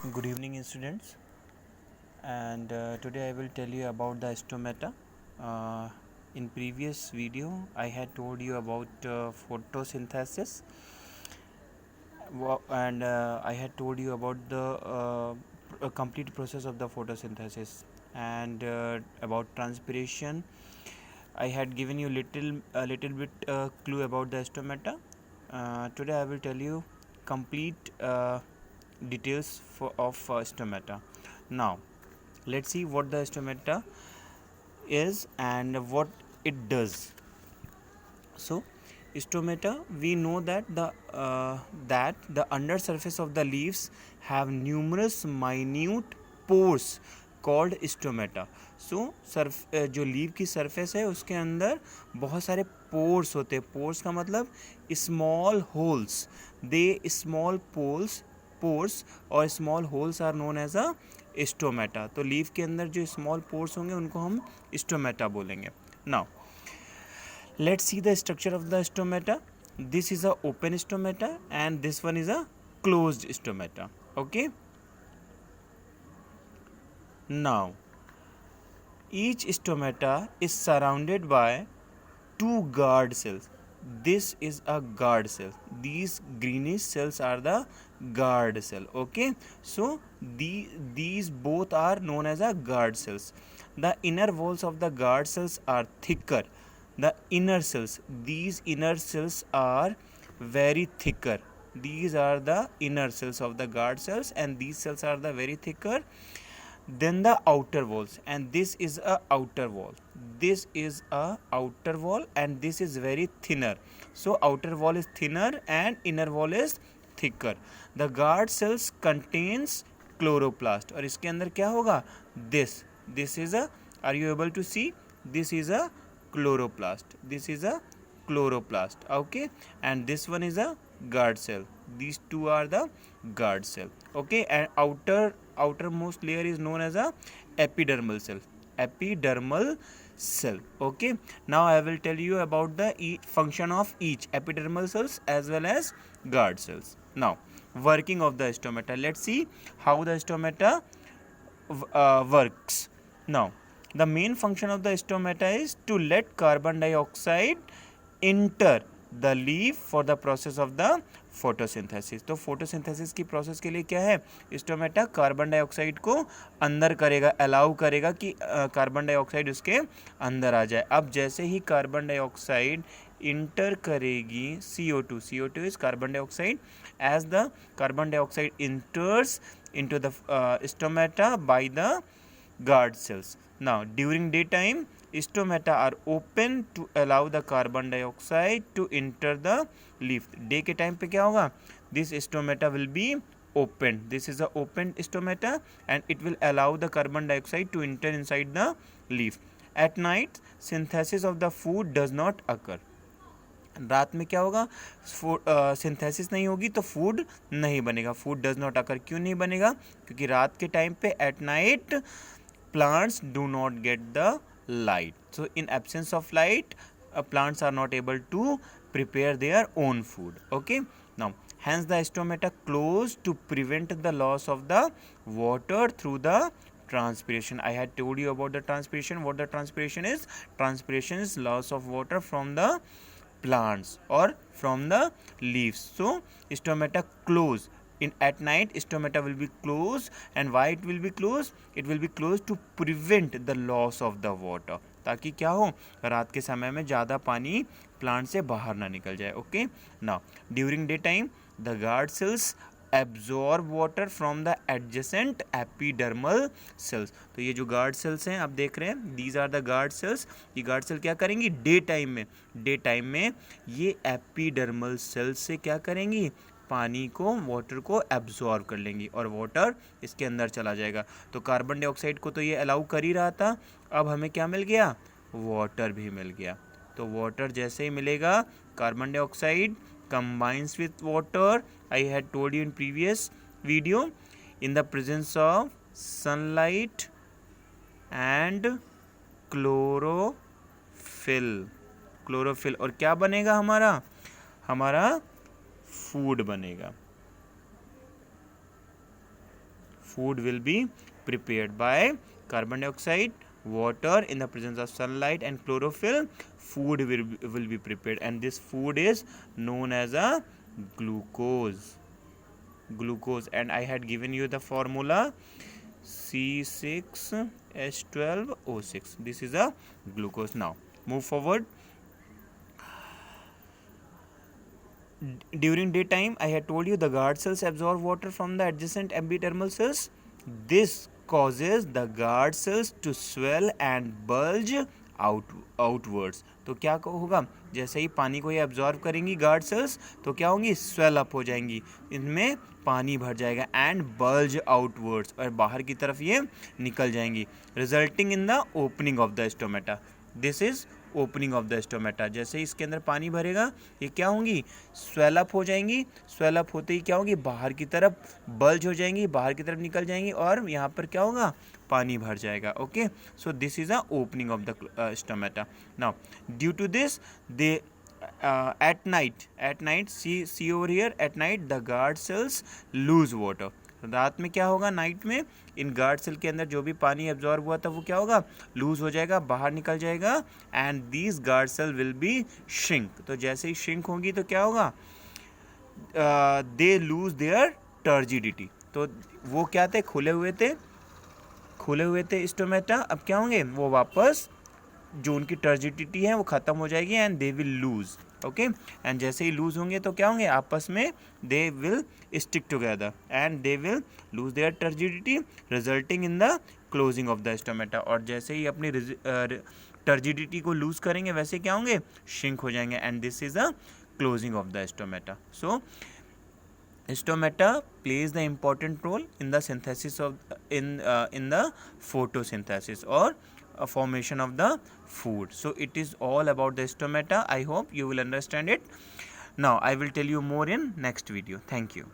Good evening, students. And today I will tell you about the stomata. In previous video, I had told you about photosynthesis, and I had told you about the complete process of the photosynthesis and about transpiration. I had given you a little bit clue about the stomata. Today I will tell you complete details of stomata. Now let's see what the stomata is and what it does. So stomata, we know that the under surface of the leaves have numerous minute pores called stomata. So जो leave की surface है उसके अंदर बहुत सारे pores होते हैं. Pores का मतलब small holes. They small pores और small holes are known as a stomata. तो लीव के अंदर जो स्मॉल पोर्स होंगे उनको हम स्टोमेटा बोलेंगे. Now let's see the structure of the stomata. This is a open stomata and this one is a closed stomata. Okay, now each stomata is surrounded by two guard cells. This is a guard cell. These greenish cells are the guard cell. Okay, so these both are known as a guard cells. The inner walls of the guard cells are thicker. The inner cells, these inner cells are very thicker. These are the inner cells of the guard cells and these cells are the very thicker than the outer walls, and this is a outer wall. This is a outer wall and this is very thinner. So outer wall is thinner and inner wall is thicker. The guard cells contains chloroplast. और इसके अंदर क्या होगा? This is a, are you able to see? This is a chloroplast. This is a chloroplast. Okay, and this one is a guard cell. These two are the guard cell. Okay, and outermost layer is known as a epidermal cell. Epidermal cell. Okay, now I will tell you about the function of each epidermal cells as well as guard cells. Now working of the stomata. Let's see how the stomata works. Now the main function of the stomata is to let carbon dioxide enter the leaf for the process of the photosynthesis. तो photosynthesis की process के लिए क्या है? Stomata carbon dioxide को अंदर करेगा, allow करेगा कि कार्बन डाइऑक्साइड उसके अंदर आ जाए. अब जैसे ही कार्बन डाइऑक्साइड इंटर करेगी CO2 is carbon dioxide. As the carbon dioxide enters into the stomata by the guard cells. Now during daytime stomata are open to allow the carbon dioxide to enter the leaf. Day के time पे क्या होगा? This stomata will be open. This is a open stomata and it will allow the carbon dioxide to enter inside the leaf. At night synthesis of the food does not occur. रात में क्या होगा? Synthesis नहीं होगी तो food नहीं बनेगा. Food does not occur. क्यों नहीं बनेगा? क्योंकि रात के टाइम पे at night plants do not get the light. So in absence of light plants are not able to prepare their own food. Okay, now hence the stomata close to prevent the loss of the water through the transpiration. I had told you about the transpiration. What the transpiration is? Transpiration is loss of water from the plants or from the leaves. So stomata close. In at night stomata will be closed. And why it will be closed? It will be closed to prevent the loss of the water. ताकि क्या हो? रात के समय में ज़्यादा पानी plant से बाहर ना निकल जाए. Okay, now during day time the guard sales absorb water from the adjacent epidermal cells. तो ये जो गार्ड सेल्स हैं आप देख रहे हैं, these are the guard cells. ये गार्ड सेल क्या करेंगी? डे टाइम में ये एपिडर्मल सेल्स से क्या करेंगी? पानी को, वाटर को एब्जॉर्ब कर लेंगी और वाटर इसके अंदर चला जाएगा. तो कार्बन डाइऑक्साइड को तो ये अलाउ कर ही रहा था. अब हमें क्या मिल गया? वाटर भी मिल गया. तो वाटर जैसे ही मिलेगा, carbon dioxide combines with water. I had told you in previous video, in the presence of sunlight and chlorophyll. और क्या बनेगा? हमारा फूड बनेगा. food will be prepared by carbon dioxide, water in the presence of sunlight and chlorophyll. Food will be prepared, and this food is known as a glucose. And I had given you the formula C6H12O6. This is a glucose. Now move forward. During daytime, I had told you the guard cells absorb water from the adjacent epidermal cells. This causes the guard cells to swell and bulge outwards. तो क्या होगा, जैसे ही पानी को ये absorb करेंगी guard cells, तो क्या होंगी, swell up हो जाएंगी, इनमें पानी भर जाएगा and bulge outwards, और बाहर की तरफ ये निकल जाएंगी, resulting in the opening of the stomata. This is opening of the stomata. जैसे ही इसके अंदर पानी भरेगा ये क्या होंगी, स्वेल अप हो जाएंगी. स्वेल अप होते ही क्या होंगी, बाहर की तरफ बल्ज हो जाएंगी, बाहर की तरफ निकल जाएंगी, और यहाँ पर क्या होगा, पानी भर जाएगा. Okay, so this is a opening of the stomata. Now due to this they at night see over here, at night the guard cells lose water. रात में क्या होगा, नाइट में इन गार्ड सेल के अंदर जो भी पानी एब्जॉर्ब हुआ था वो क्या होगा, लूज हो जाएगा, बाहर निकल जाएगा, and these guard cell will be shrink. तो जैसे ही श्रिंक होंगी तो क्या होगा, दे लूज देयर टर्जिडिटी. तो वो क्या थे, खुले हुए थे स्टोमेटा, अब क्या होंगे, वो वापस जो उनकी टर्जिडिटी है वो ख़त्म हो जाएगी, and they will lose. Okay, and जैसे ही लूज होंगे तो क्या होंगे, आपस में they will stick together and they will lose their turgidity, resulting in the closing of the stomata. और जैसे ही अपनी टर्जिडिटी को लूज करेंगे वैसे क्या होंगे, श्रिंक हो जाएंगे, and this is a closing of the stomata. So stomata plays the important role in the synthesis of in the photosynthesis or formation of the food. So it is all about the stomata. I hope you will understand it. Now I will tell you more in next video. Thank you.